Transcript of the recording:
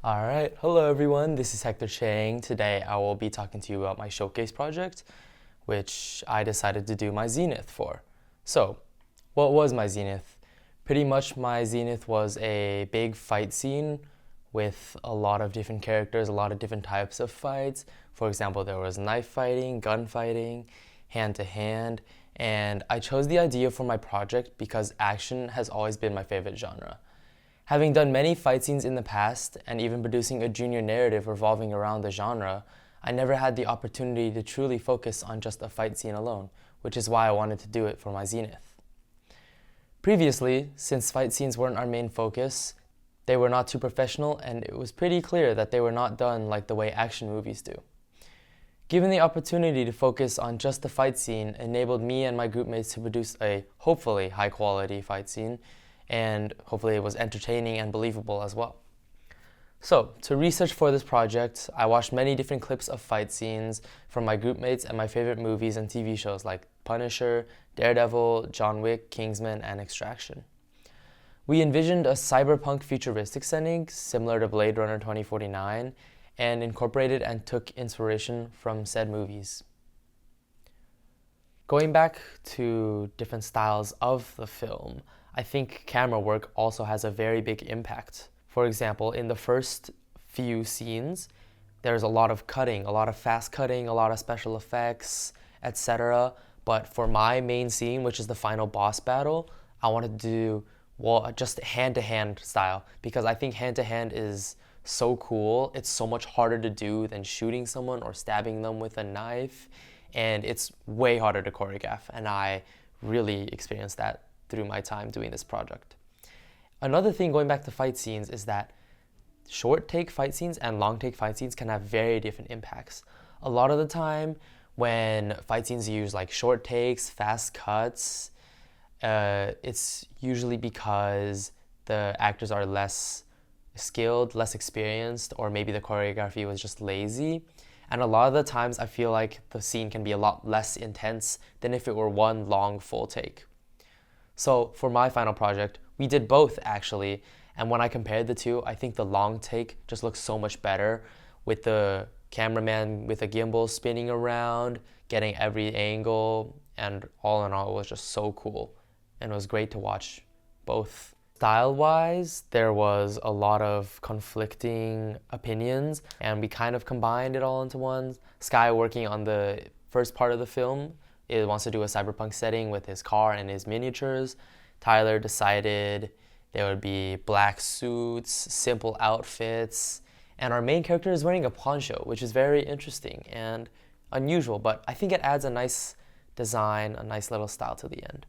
Alright, hello everyone, this is Hector Chang. Today I will be talking to you about my Showcase project, which I decided to do my Zenith for. So, what was my Zenith? Pretty much my Zenith was a big fight scene with a lot of different characters, a lot of different types of fights. For example, there was knife fighting, gun fighting, hand to hand, and I chose the idea for my project because action has always been my favorite genre. Having done many fight scenes in the past, and even producing a junior narrative revolving around the genre, I never had the opportunity to truly focus on just a fight scene alone, which is why I wanted to do it for my Zenith. Previously, since fight scenes weren't our main focus, they were not too professional, and it was pretty clear that they were not done like the way action movies do. Given the opportunity to focus on just the fight scene enabled me and my groupmates to produce a hopefully high quality fight scene, and hopefully it was entertaining and believable as well. So, to research for this project, I watched many different clips of fight scenes from my groupmates and my favorite movies and TV shows like Punisher, Daredevil, John Wick, Kingsman, and Extraction. We envisioned a cyberpunk futuristic setting similar to Blade Runner 2049 and incorporated and took inspiration from said movies. Going back to different styles of the film, I think camera work also has a very big impact. For example, in the first few scenes, there's a lot of cutting, a lot of fast cutting, a lot of special effects, etc. But for my main scene, which is the final boss battle, I wanted to do just hand-to-hand style because I think hand-to-hand is so cool. It's so much harder to do than shooting someone or stabbing them with a knife, and it's way harder to choreograph, and I really experienced that through my time doing this project. Another thing going back to fight scenes is that short take fight scenes and long take fight scenes can have very different impacts. A lot of the time when fight scenes use like short takes, fast cuts, it's usually because the actors are less skilled, less experienced, or maybe the choreography was just lazy. And a lot of the times I feel like the scene can be a lot less intense than if it were one long full take. So for my final project, we did both actually, and when I compared the two, I think the long take just looks so much better with the cameraman with a gimbal spinning around, getting every angle, and all in all, it was just so cool. And it was great to watch both. Style-wise, there was a lot of conflicting opinions, and we kind of combined it all into one. Sky, working on the first part of the film, it wants to do a cyberpunk setting with his car and his miniatures. Tyler decided there would be black suits, simple outfits, and our main character is wearing a poncho, which is very interesting and unusual, but I think it adds a nice design, a nice little style to the end.